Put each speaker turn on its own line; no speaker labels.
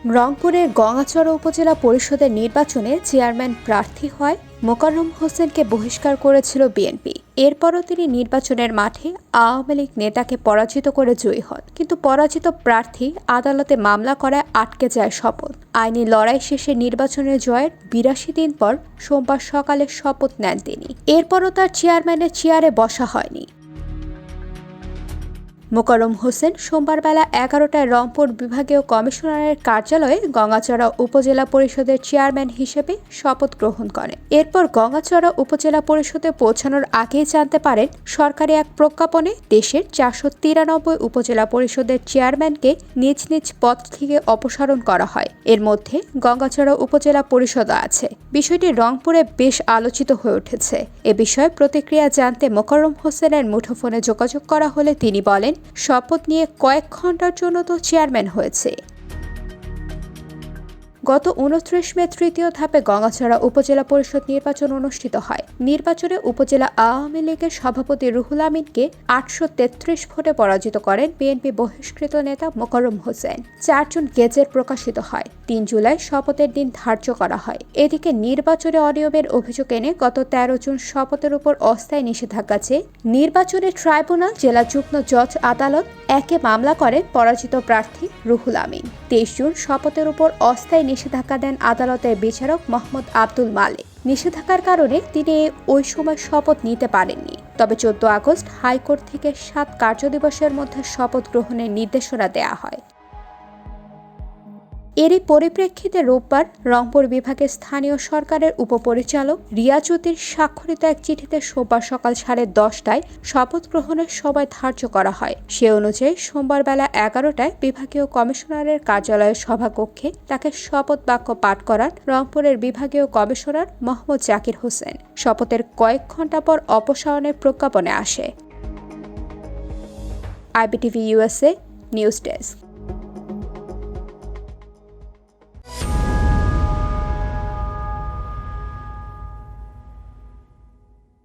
রংপুরের গঙ্গাচড়া উপজেলা পরিষদের নির্বাচনে চেয়ারম্যান প্রার্থী হয় মোকাররম হোসেনকে বহিষ্কার করেছিল বিএনপি। এরপরও তিনি নির্বাচনের মাঠে আওয়ামী লীগ নেতাকে পরাজিত করে জয়ী হন, কিন্তু পরাজিত প্রার্থী আদালতে মামলা করায় আটকে যায় শপথ। আইনি লড়াই শেষে নির্বাচনের জয়ের ৮২ দিন পর সোমবার সকালে শপথ নেন তিনি। এরপরও তার চেয়ারম্যানের চেয়ারে বসা হয়নি। মোকাররম হোসেন সোমবার বেলা ১১টায় রংপুর বিভাগীয় কমিশনারের কার্যালয়ে গঙ্গাচড়া উপজেলা পরিষদের চেয়ারম্যান হিসেবে শপথ গ্রহণ করেন। এরপর গঙ্গাচড়া উপজেলা পরিষদে পৌঁছানোর আগেই জানতে পারেন সরকারি এক প্রজ্ঞাপনে দেশের ৪৯৩ উপজেলা পরিষদের চেয়ারম্যানকে নিজ নিজ পদ থেকে অপসারণ করা হয়। এর মধ্যে গঙ্গাচড়া উপজেলা পরিষদও আছে। বিষয়টি রংপুরে বেশ আলোচিত হয়ে উঠেছে। এ বিষয়ে প্রতিক্রিয়া জানতে মোকাররম হোসেনের মুঠোফোনে যোগাযোগ করা হলে তিনি বলেন, শপথ নিয়ে কয়েক ঘন্টার জন্য তো চেয়ারম্যান হয়েছে। গত ২৯ মে তৃতীয় ধাপে গঙ্গাচড়া উপজেলা পরিষদ নির্বাচন অনুষ্ঠিত হয়। নির্বাচনে উপজেলা আওয়ামী লীগের সভাপতি রুহুল আমিনকে ৮৩৩ ভোটে পরাজিত করেন বিএনপি বহিষ্কৃত নেতা মোকাররম হোসেন। ৪ জুন গেজেট প্রকাশিত হয়। ৩ জুলাই শপথের দিন ধার্য করা হয়। এদিকে নির্বাচনে অনিয়মের অভিযোগ এনে গত ১৩ জুন শপথের উপর অস্থায়ী নিষেধাজ্ঞা চেয়ে নির্বাচনী ট্রাইব্যুনাল জেলা যুগ্ম জজ আদালত একে মামলা করেন পরাজিত প্রার্থী রুহুল আমিন। ২৩ জুন শপথের উপর অস্থায়ী নিষেধাজ্ঞা দেন আদালতের বিচারক মোহাম্মদ আব্দুল মালেক। নিষেধাজ্ঞার কারণে তিনি ওই সময় শপথ নিতে পারেননি। তবে ১৪ আগস্ট হাইকোর্ট থেকে ৭ কার্যদিবসের মধ্যে শপথ গ্রহণের নির্দেশনা দেয়া হয়। এরই পরিপ্রেক্ষিতে রোববার রংপুর বিভাগের স্থানীয় সরকারের উপপরিচালক রিয়াজউদ্দিন স্বাক্ষরিত এক চিঠিতে সোমবার সকাল 10:30টায় শপথ গ্রহণের সময় ধার্য করা হয়। সে অনুযায়ী সোমবার বেলা ১১টায় বিভাগীয় কমিশনারের কার্যালয়ের সভাকক্ষে তাকে শপথ বাক্য পাঠ করান রংপুরের বিভাগীয় কমিশনার মোহাম্মদ জাকির হোসেন। শপথের কয়েক ঘণ্টা পর অপসারণের প্রজ্ঞাপনে আসে। IBTV USA news desk.